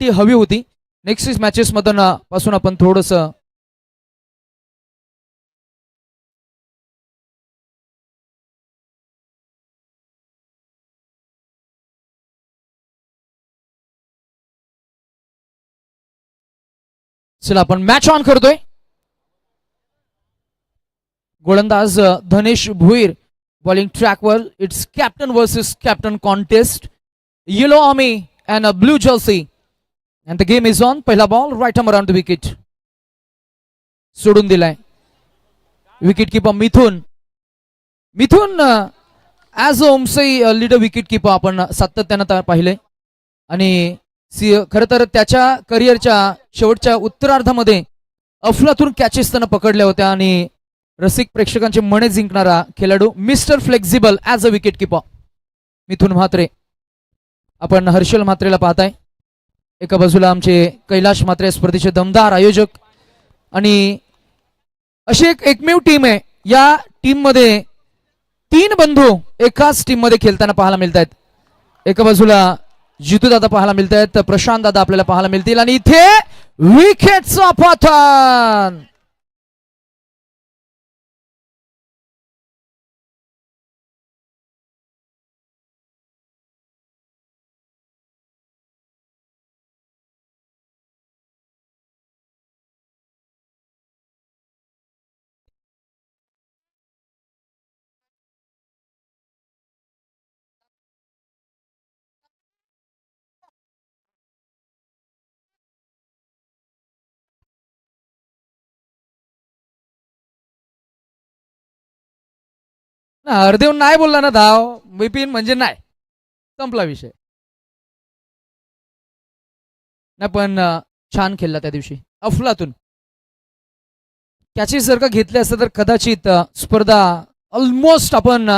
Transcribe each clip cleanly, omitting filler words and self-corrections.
Party हवी होती. Next matches मधून पासून आपण थोडस चला आपण मॅच ऑन करतोय. गोलंदाज धनेश भुईर बॉलिंग ट्रॅकवर. It's captain versus captain contest. Yellow army and a blue jersey and the game is on. पहिला ball right arm around the wicket. सोडून दिलाय wicket keeper Mithun. Mithun as a ओमसई लीडर विकेट किपर आपण सातत्यानं पाहिले आणि खर तर त्याच्या करिअरच्या शेवटच्या उत्तरार्धामध्ये अफलातून कॅचेस त्यानं पकडल्या होत्या आणि रसिक प्रेक्षकांचे मने जिंकणारा खेळाडू mister flexible as a wicket keeper Mithun Mhatre. आपण हर्षल म्हात्रेला पाहताय. एका बाजूला आमचे कैलाश म्हात्रे स्पर्धेचे दमदार आयोजक आणि अशी एक एकमेव टीम आहे. या टीम मध्ये 3 बंधू एकाच टीम मध्ये खेळताना पाहायला मिळत आहेत. एका बाजूला जितू दादा पाहायला मिळत आहेत, प्रशांत दादा आपल्याला पाहायला मिळतील आणि इथे विकेटचं पतन. हरदेव नाही बोलला ना धाव बिपिन म्हणजे नाही, संपला विषय. नाही पण छान खेळला त्या दिवशी अफलातून. कॅचेस जर का घेतले असते तर कदाचित स्पर्धा ऑलमोस्ट आपण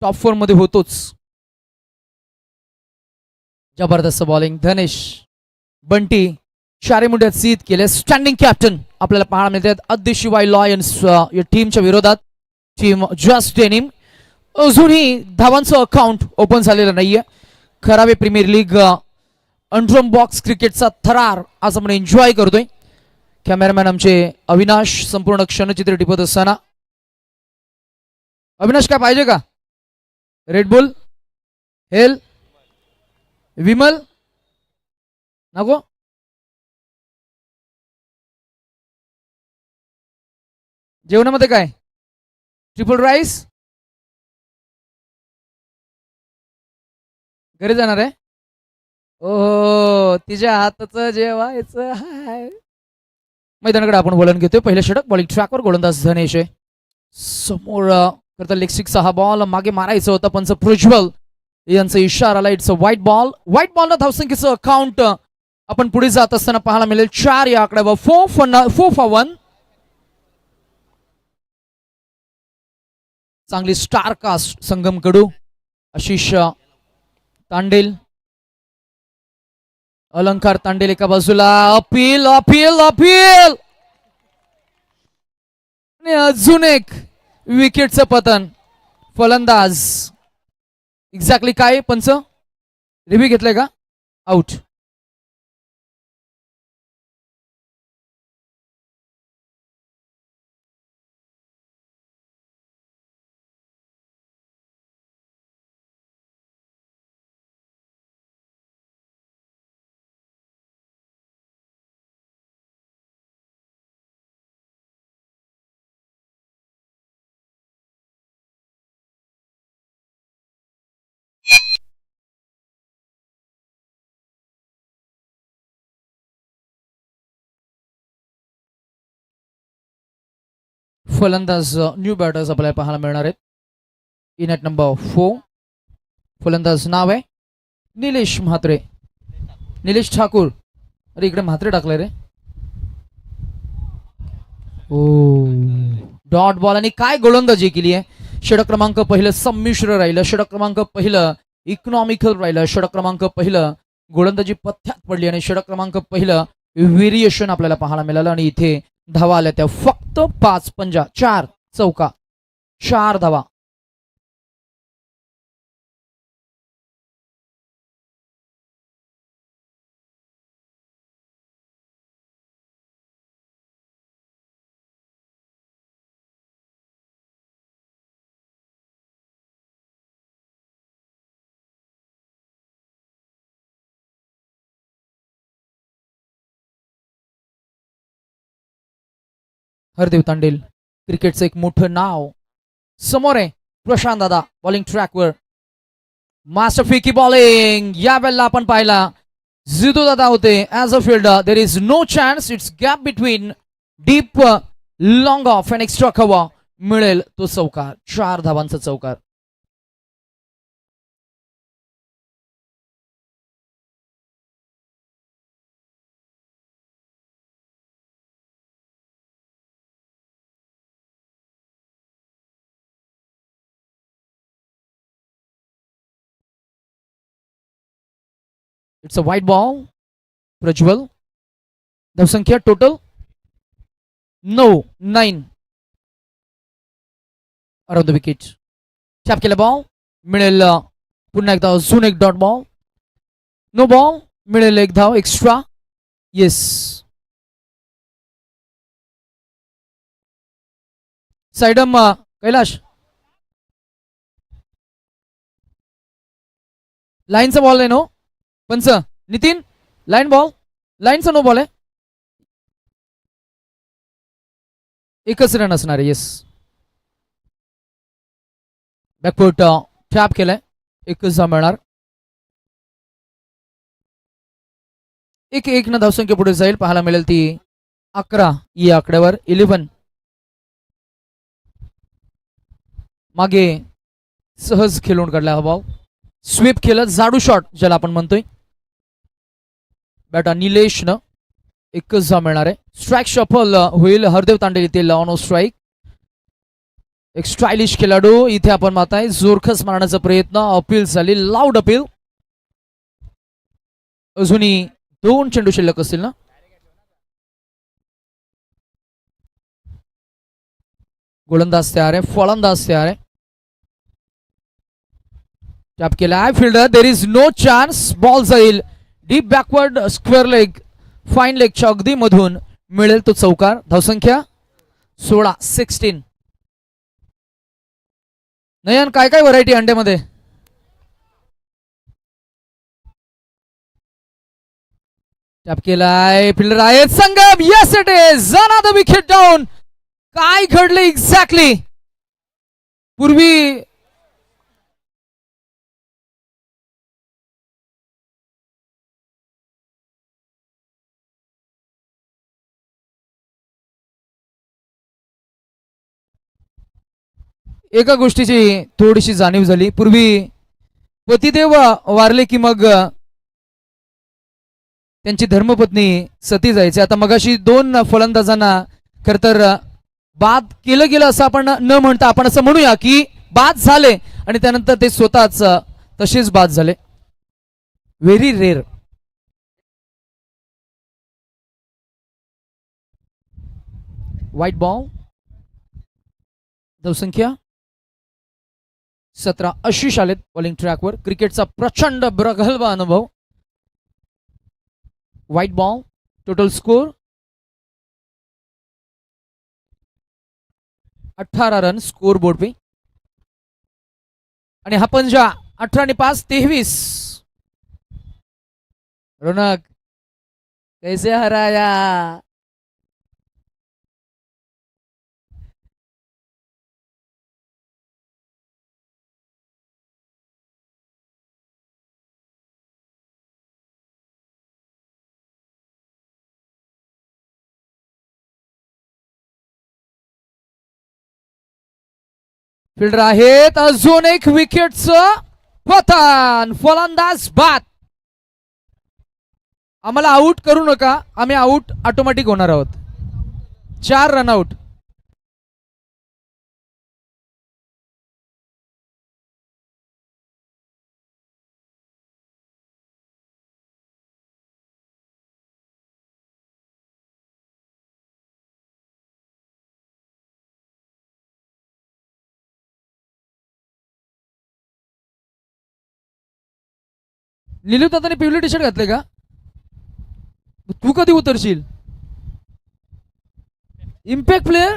टॉप 4 मध्ये होतोच. जबरदस्त बॉलिंग धनेश. बंटी चारी मुंड्यात सीत केले. स्टँडिंग कॅप्टन आपल्याला पाहायला मिळतात आदिशिवाय लॉयन्स या टीमच्या विरोधात. Team just denim. अजूनही धावांचं अकाउंट ओपन झालेलं नाहीये. खरावे प्रीमियर लीग अंड्रम बॉक्स क्रिकेटचा थरार आज आपण एन्जॉय करतोय. कॅमेरामॅन आमचे अविनाश संपूर्ण क्षणचित्र टिपत असताना. अविनाश काय पाहिजे का? रेडबुल, हेल, विमल नको. जेवणामध्ये काय? Triple rice. घरी जाणार आहे. ओ तिच्या हाताचं जेवायचं हाय. मैदानाकडे आपण वळण घेतोय. पहिलं षटक बॉलिंग ट्रॅकवर गोलंदाज धनेश आहे. समोर करता लेग सिक्सचा हा बॉल मागे मारायचा होता पण प्रज्वल यांचा इशारा आला. It's a white ball. White बॉलला धावसंख्येचं अकाउंट आपण पुढे जात असताना पाहायला मिळेल 4 या आकड्यावर. 4 for 1. चांगली स्टार कास्ट संगम कडू आशिष तांडेल, अलंकार तांडेल एका बाजूला. अपील अपील अपील आणि अजून एक विकेटचं पतन. फलंदाज एक्झॅक्टली काय पंच रिव्ह्यू घेतलंय का? आउट. फलंदाज न्यू बॅटर्स आपल्याला पाहायला मिळणार आहेत. इन ॲट नंबर 4 फलंदाज नाव आहे निलेश म्हात्रे. निलेश ठाकूर. अरे इकडे म्हात्रे टाकले रे. ओ डॉट बॉल आणि काय गोलंदाजी केली आहे. षटक क्रमांक पहिलं संमिश्र राहिलं. षटक क्रमांक पहिलं इकॉनॉमिकल राहिलं. षटक क्रमांक पहिलं गोलंदाजी पथ्यात पडली आणि षटक क्रमांक पहिलं व्हेरिएशन आपल्याला पाहायला मिळालं. आणि इथे धावा आल्या त्या फक्त 5 पंजा 4 चौका 4 धावा. हरदेव तांडेल क्रिकेटचं एक मोठं नाव समोर आहे. प्रशांत दादा बॉलिंग ट्रॅकवर. मास्टर फिकी बॉलिंग या वेळेला आपण पाहिला जिदू दादा होते as a fielder. There is no chance. It's gap between deep long off and extra cover. मिळेल तो चौकार. 4 धावांचा चौकार. इट्स अ वाईट बॉल. प्रज्वल. धावसंख्या total 9 around the wicket. Tap केला बॉल. मिळेल पुन्हा एकदा अजून एक डॉट बॉल. No ball. मिळेल एक धाव एक्स्ट्रा. येस. साइडम कैलाश. लाईनचा बॉल आहे नो पंच. Nitin line ball. लाईनचा नो बॉल आहे. एकच रन असणार आहे. येस. बॅकफूट टॅप केलाय. एकच धाव मिळणार. 1-1 न धावसंख्या पुढे जाईल. पाहायला मिळेल ती 11 या आकड्यावर. 11 मागे सहज खेळून काढला हा बॉल. स्वीप केलं. जाडू शॉट ज्याला आपण म्हणतोय. बॅटा निलेश न. एकच धाव मिळणार आहे. स्ट्राईक शफल होईल. हरदेव तांडेल इथे ऑन स्ट्राईक. एक स्टायलिश खेळाडू इथे आपण पाहताय. जोरखस मारण्याचा प्रयत्न. अपील झाली. Loud appeal. अजूनही 2 चेंडू शिल्लक असतील ना. गोलंदाज तयार आहे. फलंदाज तयार आहे. टॅप केला आहे fielder. There is no chance. Ball जाईल deep backward square leg. Fine लेगच्या अगदी मधून. मिळेल तो चौकार. धावसंख्या 16. नयन काय काय व्हरायटी अंड्यामध्ये. टॅप केलाय फिल्डर आहेत Sangam. Yes it is another wicket down. काय घडलं एक्झॅक्टली. पूर्वी एका गोष्टीची थोडीशी जाणीव झाली. पूर्वी पतिदेव वारले की मग त्यांची धर्मपत्नी सती जायचे. आता मगाशी 2 फलंदाजांना खर तर बाद केलं गेलं असं आपण न म्हणता आपण असं म्हणूया की बाद झाले आणि त्यानंतर ते स्वतःच तसेच बाद झाले. Very rare. White ball. धावसंख्या 17. आशिष आलेत बॉलिंग ट्रॅकवर. क्रिकेटचा प्रचंड प्रगल्भ अनुभव. White ball. Total score 18 run score board पे. आणि हा पंजा 18 आणि 5 23. रौनक कैसे हराया. फिल्डर आहेत. अजून एक विकेटचं पतन. फलंदाज बाद. आम्हाला आउट करू नका. आम्ही आउट ऑटोमॅटिक होणार आहोत. 4 रन आउट. निलू दादाने पिवली टी शर्ट घातले का. तू कधी उतरशील. इम्पॅक्ट प्लेयर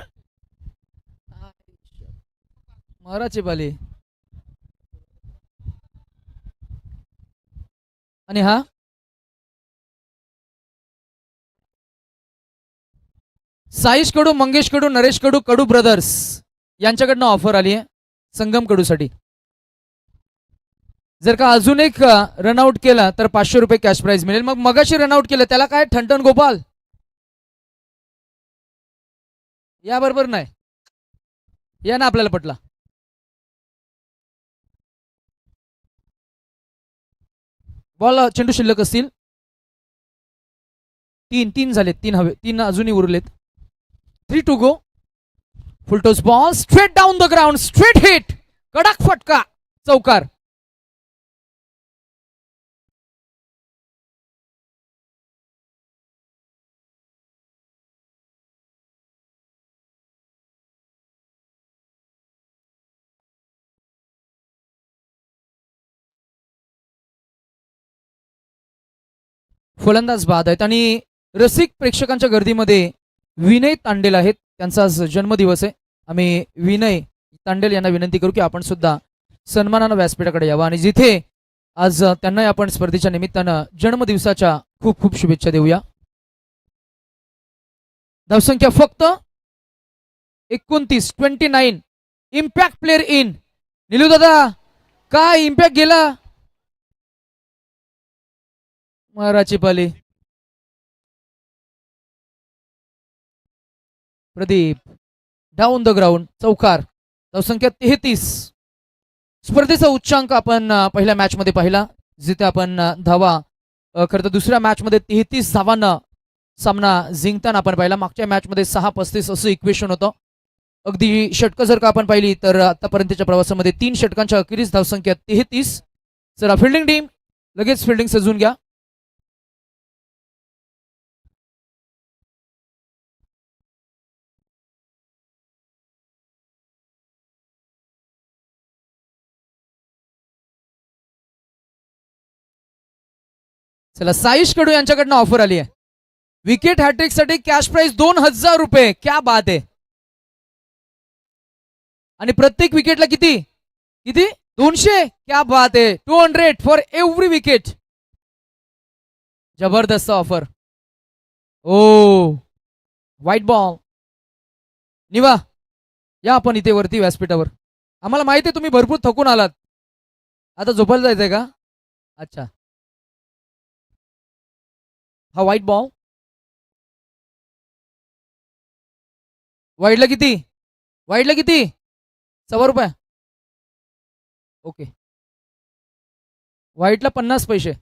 महाराचे बाले. आणि हा साईश कडू, मंगेश कडू, नरेश कडू, कडू ब्रदर्स यांच्याकडनं ऑफर आली आहे संगम कडूसाठी. जर का अजून एक रनआउट केला तर 500 रुपये कॅश प्राइज मिळेल. मग मगाशी रनआउट केलं त्याला काय ठणठण गोपाल या बरोबर नाही या ना आपल्याला पटला. बॉल चेंडू शिल्लक असतील. तीन झालेत, तीन हवे, तीन अजूनही उरलेत. 3 to go. Full toss ball straight down the ground, straight hit, कडक फटका, चौकार. फलंदाज बाद आहेत आणि रसिक प्रेक्षकांच्या गर्दीमध्ये विनय तांडेल आहेत. त्यांचा आज जन्मदिवस आहे. आम्ही विनय तांडेल यांना विनंती करू की आपण सुद्धा सन्मानानं व्यासपीठाकडे यावं आणि जिथे आज त्यांना आपण स्पर्धेच्या निमित्तानं जन्मदिवसाच्या खूप खूप शुभेच्छा देऊया. धावसंख्या फक्त 29. Impact player in. निलू दादा काय इम्पॅक्ट गेला महाराची पाली. प्रदीप डाऊन द ग्राउंड, चौकार. धावसंख्या 33. स्पर्धेचा उच्चांक आपण पहिल्या मॅच मध्ये पाहिला जिथे आपण धावा खरं तर दुसऱ्या मॅच मध्ये 33 धावांना सामना जिंकताना आपण पाहिला. मागच्या मॅच मध्ये 6-35 असं इक्वेशन होतं. अगदी षटकं जर का आपण पाहिली तर आतापर्यंतच्या प्रवासामध्ये 3 षटकांच्या अखेरीस धावसंख्या 33. चला फिल्डिंग टीम लगेच फिल्डिंग सजवून घ्या. चला साईश कडू यांच्याकडनं ऑफर आली आहे. विकेट हॅट्रिक साठी कॅश प्राइस 2000 रुपये. क्या बात आहे. आणि प्रत्येक विकेटला किती किती 200. क्या बात आहे. 200 फॉर एव्हरी विकेट. जबरदस्त ऑफर. ओ व्हाईट बॉल. निवा या आपण इथे वरती व्यासपीठावर. आम्हाला माहिती आहे तुम्ही भरपूर थकून आलात. आता झोपायला जायचंय का. अच्छा हा व्हाईट बॉल. वाईडला किती 100 रुपये. ओके व्हाईटला 50 पैसे.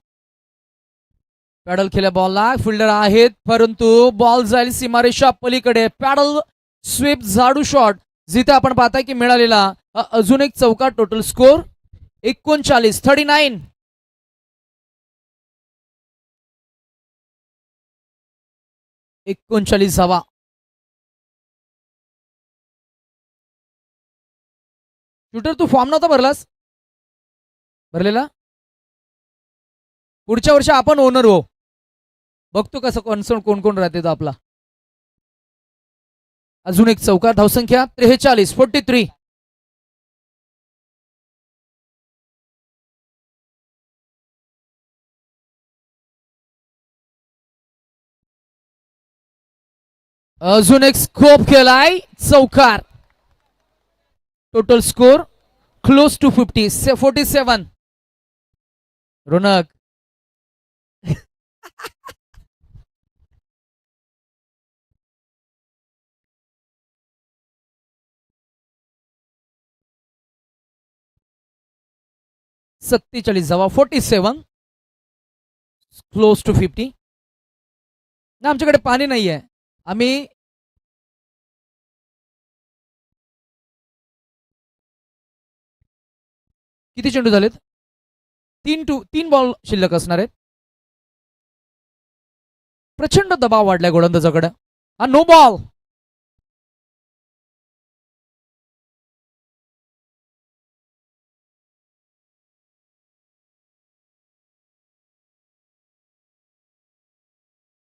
पॅडल केल्या बॉलला फिल्डर आहेत परंतु बॉल जाईल सीमारेषा पलीकडे. पॅडल स्वीप झाडू शॉट जिथे आपण पाहताय की मिळालेला अजून एक चौका. Total score 39. 39 धावा. शूटर तू फॉर्म नव्हता भरलेला. पुढच्या वर्षी आपण ओनर हो. बघतो कसं कॉन्सर्न कोण कोण राहते तो आपला. अजून एक चौकार. धावसंख्या 43. अजून एक स्कोप केलाय. चौकार. Total score close to 47. Ronak सत्तेचाळीस धावा. 47 क्लोज टू 50. ना आमच्याकडे पाणी नाहीये. आम्ही किती चेंडू झालेत. 3 बॉल शिल्लक असणार आहेत. प्रचंड दबाव वाढलाय गोलंदाजाकडे. हा नो बॉल.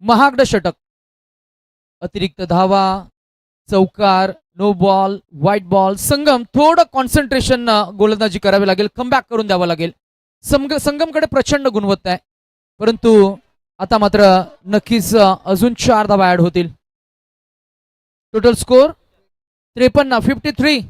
महागडं षटक. अतिरिक्त धावा, चौकार, नो बॉल, व्हाईट बॉल. संगम थोडं कॉन्सन्ट्रेशन गोलंदाजी करावी लागेल. कमबॅक करून द्यावं लागेल. संगमकडे प्रचंड गुणवत्ता आहे परंतु आता मात्र नक्कीच अजून 4 धावा ऍड होतील. टोटल स्कोर 53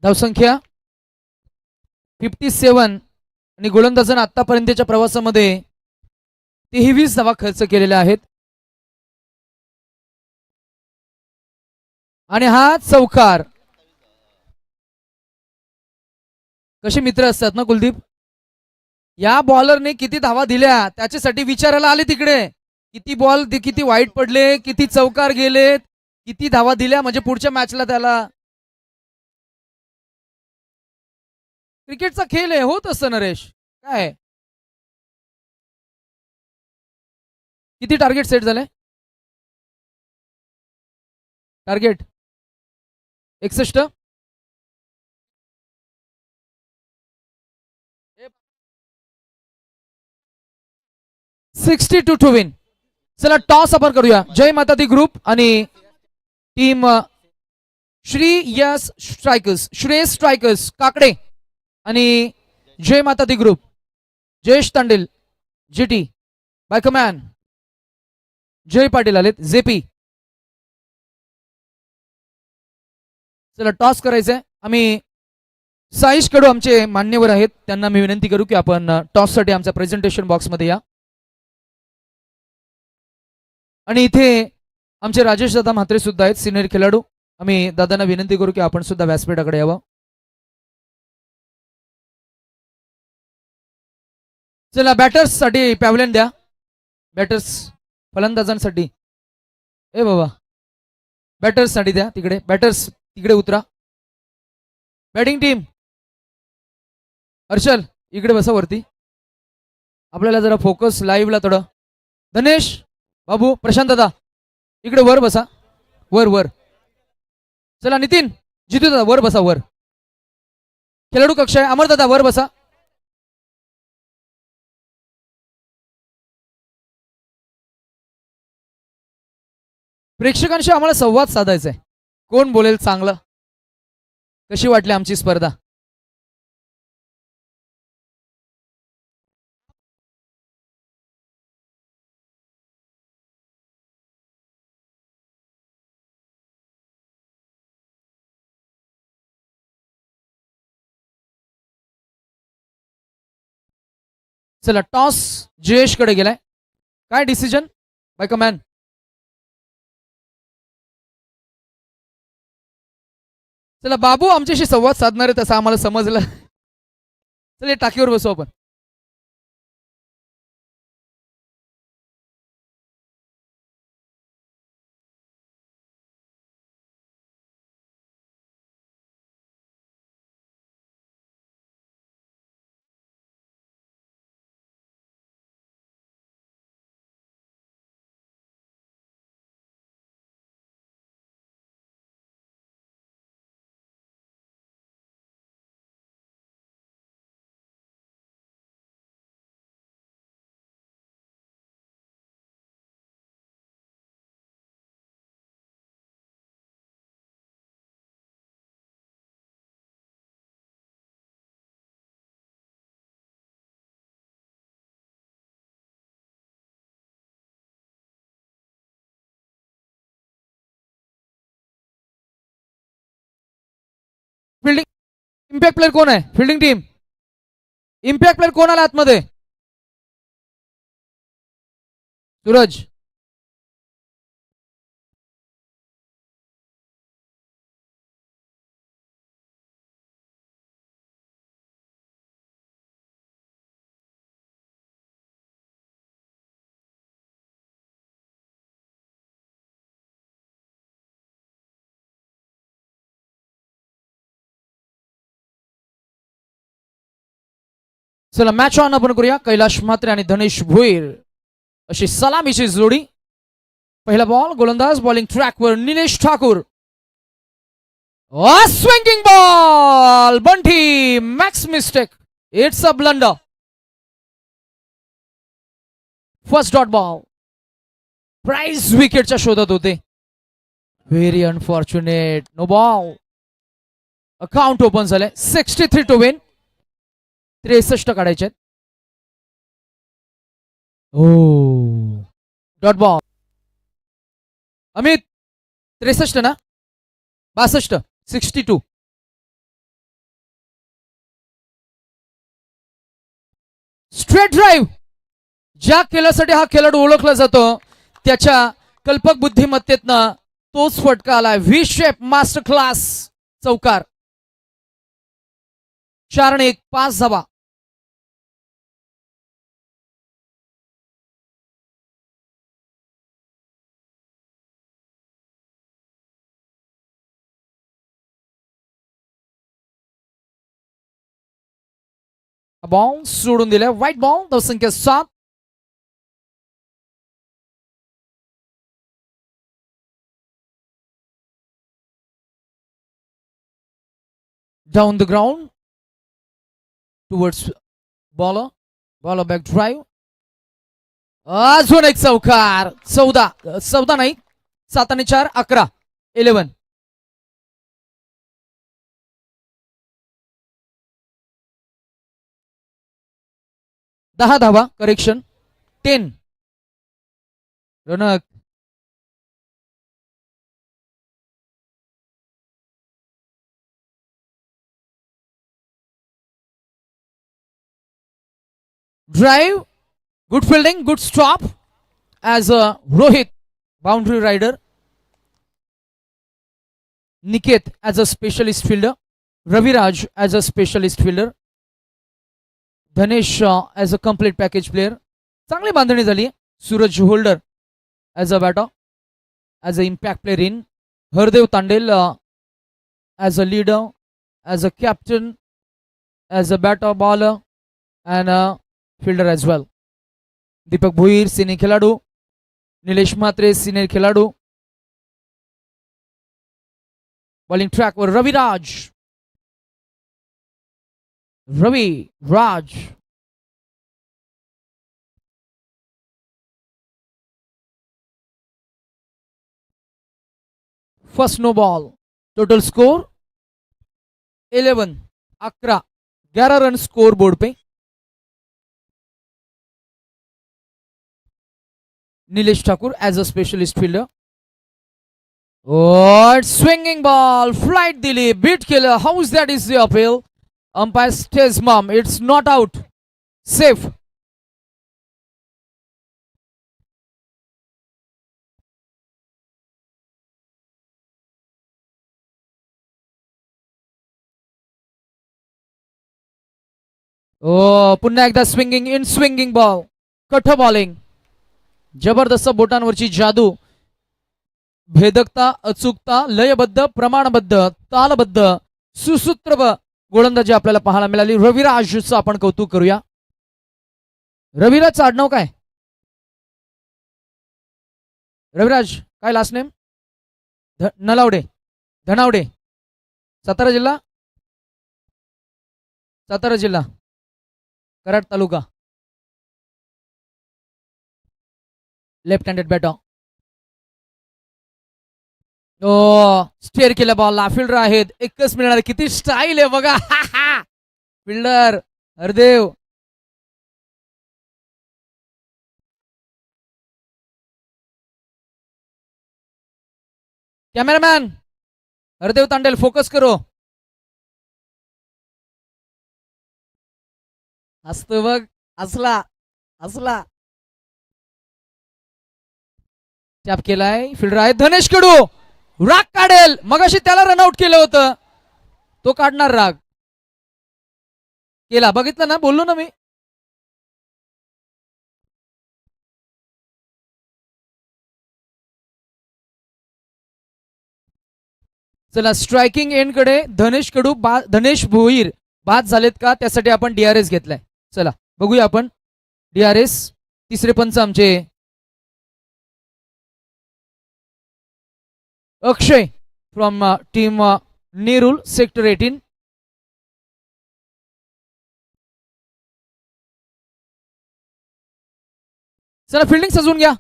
धावसंख्या 57 आणि गोलंदाजांना आतापर्यंतच्या प्रवासामध्ये 23 धावा खर्च केलेल्या आहेत आणि हा चौकार. कसे मित्र असतात ना कुलदीप. या बॉलरने किती धावा दिल्या त्याच्यासाठी विचारायला आले तिकडे. किती बॉल किती वाईट पडले, किती चौकार गेलेत, किती धावा दिल्या, म्हणजे पुढच्या मॅचला त्याला. क्रिकेटचा खेळ आहे, होत असतं नरेश. काय किती टार्गेट सेट झाले. टार्गेट 61. $62 to win. चला टॉस आपण करूया. जय माता दी ग्रुप आणि टीम श्रेयस स्ट्रायकर्स काकडे आणि जय माता दी ग्रुप जयेश तांडेल जीटी बायकमॅन जय पाटील आलेत जेपी. चला टॉस करायचंय. आम्ही साईश कडू आमचे मान्यवर आहेत, त्यांना मी विनंती करू की आपण टॉस साठी आमच्या प्रेझेंटेशन बॉक्स मध्ये या. आणि इथे आमचे राजेश दादा म्हात्रे सुद्धा आहेत, सिनियर खेळाडू. आम्ही दादांना विनंती करू की आपण सुद्धा व्यासपीठाकडे यावं. चला बॅटर्स साठी पॅव्हलियन द्या. बॅटर्स फलंदाजांसाठी ए बाबा बॅटर्स साठी द्या तिकडे. बॅटर्स तिकडे उतरा. बॅटिंग टीम हर्षल इकडे बसा वरती. आपल्याला जरा फोकस लाईव्हला थोडं. धनेश बाबू प्रशांत दादा इकडे वर बसा. वर वर. चला नितीन जितू दादा वर बसा. वर खेळाडू कक्ष आहे. अमर दादा वर बसा. प्रेक्षकांशी आम्हाला संवाद साधायचा आहे. कोण बोलेल चांगलं. कशी वाटली आमची स्पर्धा. चला टॉस जयेश कडे गेलाय. काय डिसिजन बाय कमॅन. चला बाबू आमच्याशी संवाद साधणार आहे तसं आम्हाला समजलं. चला टाकीवर बसू आपण. फिल्डिंग इम्पॅक्ट प्लेअर कोण आहे. फिल्डिंग टीम इम्पॅक्ट प्लेअर कोण आला आतमध्ये. सूरज चला मॅच ऑन आपण करूया. कैलाश म्हात्रे आणि धनेश भोईर अशी सलामीची जोडी. पहिला बॉल गोलंदाज बॉलिंग ट्रॅकवर Nilesh Thakur. Swinging ball Bunty max mistake. It's a blunder. First dot ball. Prize विकेटच्या शोधात होते. Very unfortunate no ball. Account open झालंय. 63 टू विन. 63 काढायचे आहेत. O dot ball. अमित 63 ना, 62. 62. Straight drive. ज्या खेळासाठी हा खेळाडू ओळखला जातो त्याच्या कल्पक बुद्धिमत्तेतनं तोच फटका आलाय. व्ही शेप मास्टर क्लास चौकार. 4-1. 5 धावा. बॉल सोडून दिलाय. White ball. धावसंख्या 7. Down the ground towards bowler. Bowler back drive. अजून एक चौकार. 14 नाही, 7 आणि 4 11. 11. दहा धावा. करेक्शन. 10. रनक. Drive. Good fielding. Good stop as a Rohit boundary rider. Niket as a specialist fielder. Raviraj as a specialist fielder. Dhanesh as a complete package player. चांगली बांधणी झाली. Suraj Holder as a batter, as a impact player in. Hardev Tandel as a leader, as a captain, as a batter bowler and a fielder as well. Deepak Bhoir senior खेळाडू. Nilesh Mhatre senior खेळाडू. Bowling ट्रॅकवर Raviraj. Ravi Raj. First no ball. Total score 11. 11 run score board पे. Nilesh Thakur as a specialist fielder. Swinging ball. Flight दिली. Beat केलं. How's that is the appeal. Umpire स्टेज मम. It's not out. Safe. पुन्हा एकदा स्विंगिंग इन स्विंगिंग बॉल. कठ bowling. जबरदस्त बोटांवरची जादू. भेदकता, अचूकता, लयबद्ध, प्रमाणबद्ध, तालबद्ध, सुसूत्र गोलंदाजी आपल्याला पाहायला मिळाली. रविराजचं आपण कौतुक करूया. रविराजचं आडनाव काय? रविराज काय लास्ट नेम? नलावडे. धनावडे. सातारा जिल्हा. सातारा जिल्हा. कराड तालुका. Left handed batter. स्टेअर केल्या बॉलला. फिल्डर आहेत. एकच मिळणार. किती स्टाईल आहे बघा. Fielder Hardev. Cameraman Hardev Tandel focus करो. असतो बघ. असला असला टॅप केलाय. फिल्डर आहे धनेश कडू. राग काढेल. मगाशी त्याला रनआउट केलं होतं. तो काढणार राग. केला. बघितलं ना, बोललो ना मी. चला स्ट्रायकिंग एंड कडे धनेश कडू धनेश भोईर बाद झालेत का त्यासाठी आपण डीआरएस घेतलाय. चला बघूया आपण डीआरएस. तिसरे पंच आमचे अक्षय फ्रॉम टीम नेरूल सेक्टर 18. चला फिल्डिंग सजवून घ्या.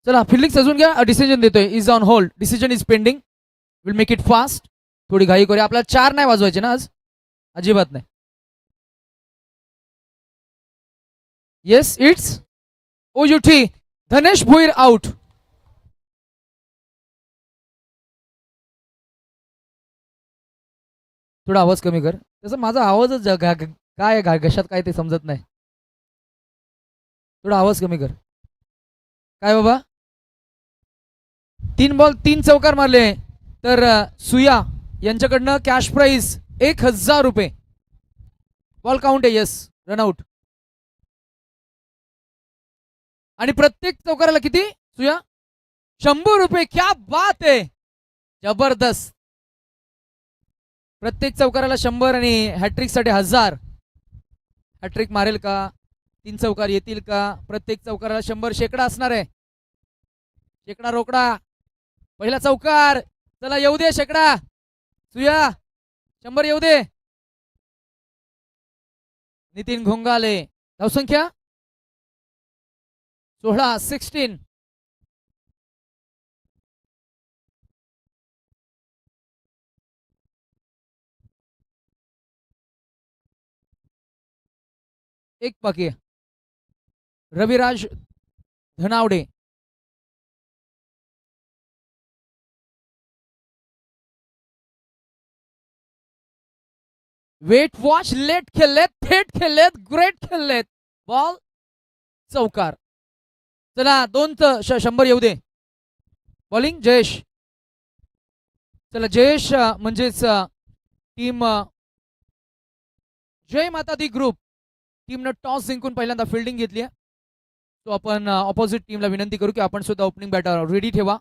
चला फिल्डिंग सजवून घ्या. डिसिजन देतोय. Is on hold. Decision is pending. Will make it fast. थोडी घाई करूया. आपल्याला 4 नाही वाजवायचे ना आज, अजिबात नाही. येस इट्स ओयुठी. धनेश भोईर आउट. थोडा आवाज कमी कर. तसं माझा आवाजच काय घशात काय ते समजत नाही. थोडा आवाज कमी कर. काय बाबा, 3 बॉल 3 चौकार मारले तर सुया यांच्याकडनं कॅश प्राइज 1000 रुपये. बॉल काउंट आहे. Yes, run out. आणि प्रत्येक चौकाराला किती सुया? 100 रुपये. क्या बात आहे, जबरदस्त. प्रत्येक चौकाराला 100 आणि हॅट्रिक साठी 1000. हॅट्रिक मारेल का? 3 चौकार येतील का? प्रत्येक चौकाराला 100 शेकडा असणार आहे. शेकडा रोकडा. पहिला चौकार. चला येऊ दे शेकडा. सुया 100 येऊ दे. नितीन घोंगाले. धावसंख्या 16. एक बाकी. Raviraj Dhanawade. Wait watch. Late खेळलेत, थेट खेळलेत, ग्रेट खेळलेत. बॉल चौकार. चला 100 येऊ दे. बॉलिंग जयेश. चला जयेश म्हणजेच टीम जय माता दी ग्रुप टीमनं टॉस जिंकून पहिल्यांदा फिल्डिंग घेतली आहे. तो आपण ऑपोजिट टीमला विनंती करू की आपण सुद्धा ओपनिंग बॅटर रेडी ठेवा.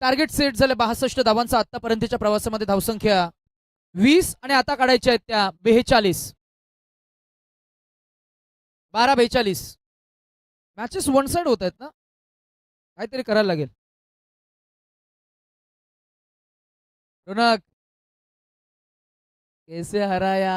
टार्गेट सेट झाले 62 धावांचा आतापर्यंतच्या प्रवासामध्ये. धावसंख्या 20 आणि आता काढायच्या आहेत त्या 42. 12-42. मॅचेस वन साइड होत आहेत ना, काहीतरी करायला लागेल. रोनक कैसे हराया.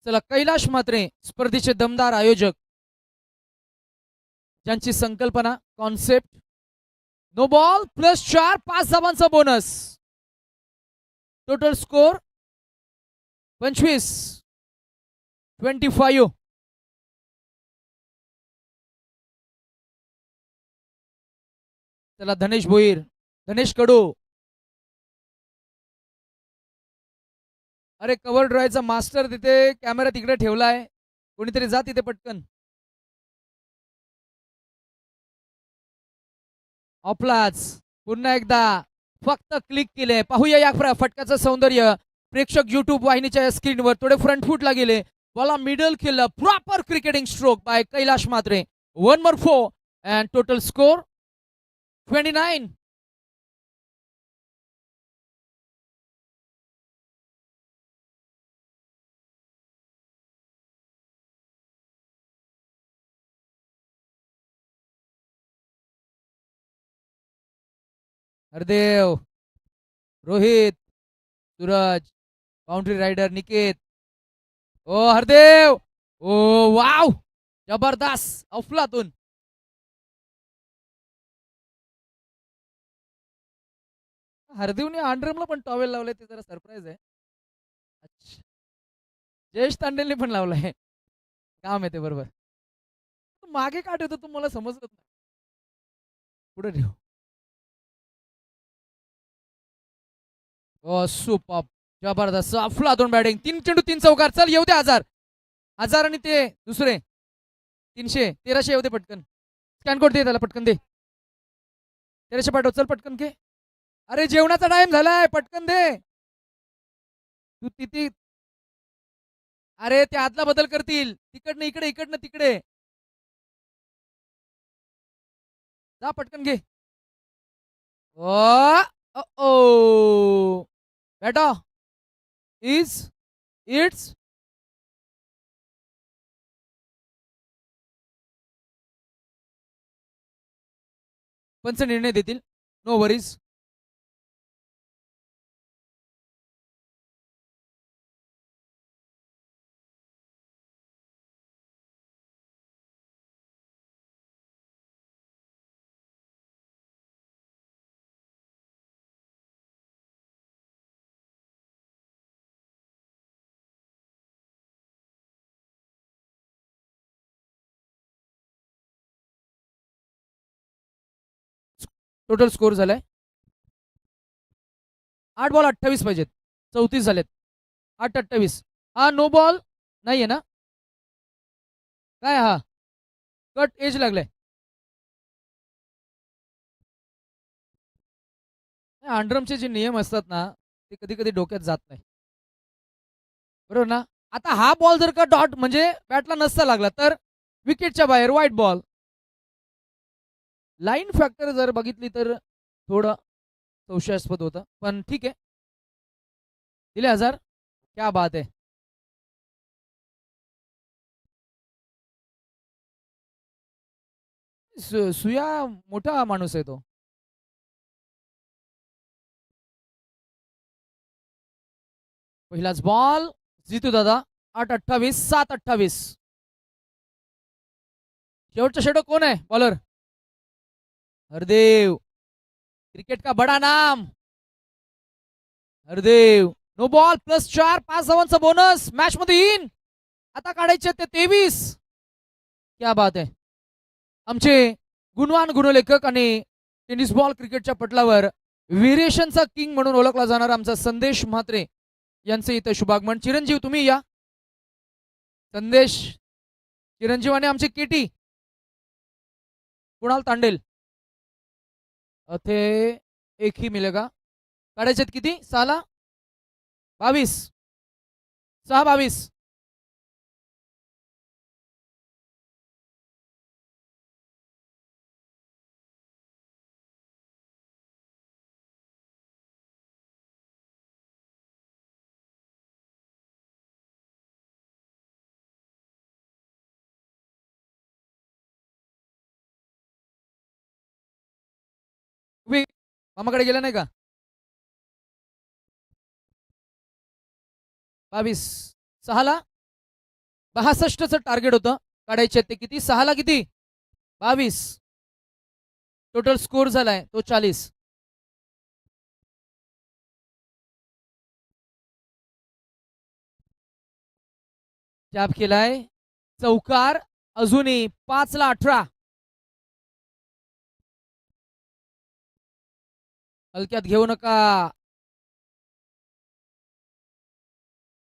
चला कैलाश मात्रे स्पर्धेचे दमदार आयोजक, ज्यांची संकल्पना कॉन्सेप्ट नो बॉल +4 5 धावांचा बोनस. Total score 25. चला धनेश भोईर. धनेश कडू. अरे कव्हर ड्रायचा मास्टर तिथे कॅमेरा तिकडे ठेवलाय, कोणीतरी जा तिथे पटकन. ऑफलाच पुन्हा एकदा फक्त क्लिक केले. पाहूया या फटक्याचं सौंदर्य. प्रेक्षक युट्यूब वाहिनीच्या स्क्रीनवर थोडे फ्रंट फूटला गेले. बॉला मिडल केलं. Proper cricketing stroke by Kailash Mhatre. 1 more 4 and total score 29. Hardev, Rohit, Suraj, boundary rider Niket. Oh Hardev. Oh wow, जबरदस्त अफलातून. हरदेवने अंडरमला पण टॉवेल लावलाय, ते जरा सरप्राईज आहे. अच्छा, जयेश तांडेलने पण लावलाय. काम आहे ते बरोबर. मागे का ठेवतो तू, मला समजत नाही. पुढे ठेव. ओ सुपर, जबरदस्त अफलातून बॅटिंग. 3 चेंडू 3 चौकार. चल येऊ दे 1000 आणि ते दुसरे 300 1300 येऊ दे पटकन. स्कॅन कोड दे त्याला पटकन दे. 1300 पाठव. चल पटकन घे. अरे जेवणाचा टाइम झालाय, पटकन दे. तू तिथे. अरे ते आदला बदल करतील, तिकडनं इकडे इकडनं तिकडे. जा पटकन घे. ओ ओ बेटा इज इट्स पंच निर्णय देतील. No worries. टोटल स्कोर झालाय 8 बॉल 28 पाहिजेत. 34 झालेत. 8-28. हा नो बॉल नाहीये ना. काय हा कट एज लागलाय. अंडरमचे जे नियम असतात ना ते कधी कधी डोक्यात जात नाही. बरोबर ना. आता हा बॉल जर का डॉट म्हणजे बॅटला नसता लागला तर विकेटच्या बाहेर व्हाईट बॉल. लाईन फॅक्टर जर बघितली तर थोडं संशयास्पद होतं पण ठीक आहे. दिले 1000. क्या बात आहे. सुया मोठा माणूस आहे तो. पहिलाच बॉल जितू दादा. 8-28. 7-28. शेवटचा शेडो कोण आहे बॉलर. हरदेव. क्रिकेट का बडा नाम हरदेव. No ball +4. 5 धावांचा बोनस मॅच मध्ये इन. आता काढायचे ते 23. क्या बात आहे. आमचे गुणवान गुणलेखक आणि टेनिस बॉल क्रिकेटच्या पटलावर व्हेरिएशनचा किंग म्हणून ओळखला जाणारा आमचा संदेश म्हात्रे यांचे इथे शुभागमन. चिरंजीव तुम्ही या. संदेश चिरंजीव आणि आमचे केटी कुणाल तांडेल. थे एक ही मिलेगा. काढायचे किती 6 22. 6-22. मामाकडे गेला नाही का. 22. 6 62चं टार्गेट होतं. काढायचे ते किती 6 किती 22. टोटल स्कोर झालाय तो 40. टॅप केलाय. चौकार अजूनही 5-18. हलक्यात घेऊ नका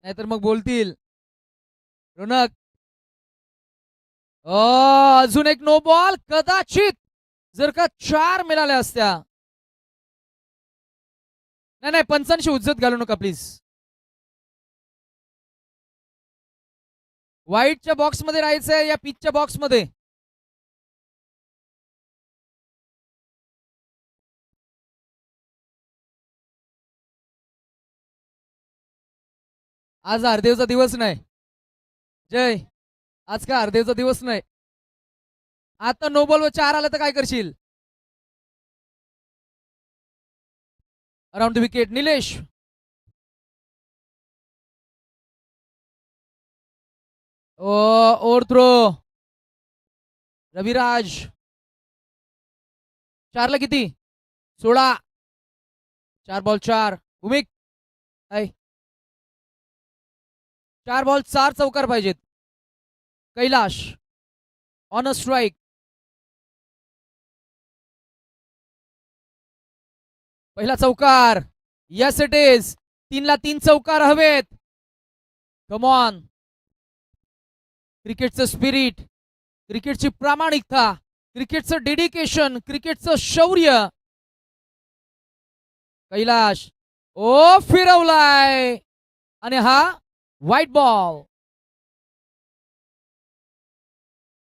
नाहीतर मग बोलतील. रोनक. अजून एक नो बॉल. कदाचित जर का 4 मिळाल्या असत्या. नाही नाही पंचांशी उज्जत घालू नका प्लीज. व्हाईटच्या बॉक्स मध्ये राहायचंय या पिचच्या बॉक्स मध्ये. आज हरदेवचा दिवस नाही. जय आज का हरदेवचा दिवस नाही. आता नो बॉल वर 4 आलं तर काय करशील. Around the wicket Nilesh. Over throw Raviraj. 4ला किती 16. 4 बॉल 4. भूमिक 4 बॉल 4 चौकार पाहिजेत. Kailash on a strike. पहिला चौकार. Yes it is. 3ला 3 चौकार हवेत. कमॉन. क्रिकेटचं स्पिरिट क्रिकेटची प्रामाणिकता क्रिकेटचं डेडिकेशन क्रिकेटचं शौर्य. कैलाश फिरवलाय आणि हा व्हाईट बॉल.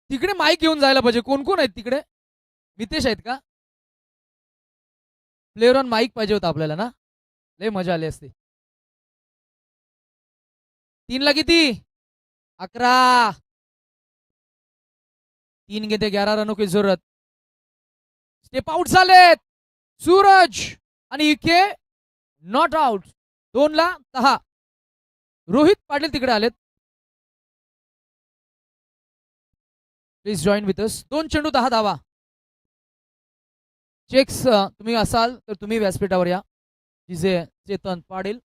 तिकडे माईक घेऊन जायला पाहिजे. कोण कोण आहेत तिकडे. मितेश आहेत का. प्लेअर ऑन माईक पाहिजे होता आपल्याला ना. लय मजा आली असती. 3ला किती 11. 3 गेंदे 11 रनों की जरूरत. स्टेप आउट झालेत सूरज आणि इके नॉट आउट. 2-10. रोहित पाटील तिकडे आलेत. Please join with us. 2 चेंडू 10 धावा. चेक्स तुम्ही असाल तर तुम्ही व्यासपीठावर या. जिजे चेतन पाटील.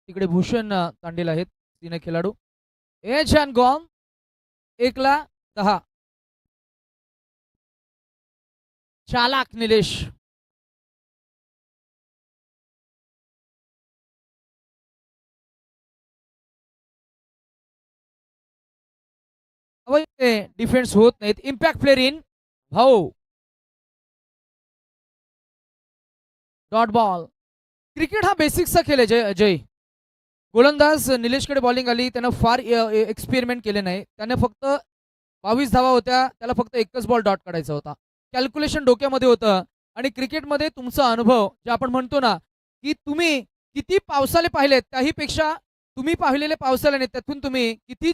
तिकडे भूषण तांडेल आहेत 3 खेळाडू. Edge and gone. 1-10. चालाक निलेश. डिफेन्स होत नाहीत. इम्पॅक्ट प्लेअर इन भाऊ. Dot ball. क्रिकेट हा बेसिकचा खेळ आहे जय. गोलंदाज निलेशकडे बॉलिंग आली. त्यानं फार एक्सपेरिमेंट केले नाही. त्याने फक्त 22 धावा होत्या. त्याला फक्त एकच बॉल डॉट काढायचा होता. कॅल्क्युलेशन डोक्यामध्ये होतं. आणि क्रिकेटमध्ये तुमचा अनुभव जे आपण म्हणतो ना की तुम्ही किती पावसाले पाहिलेत त्याहीपेक्षा तुम्ही पाहिलेले पावसाल्याने त्यातून तुम्ही किती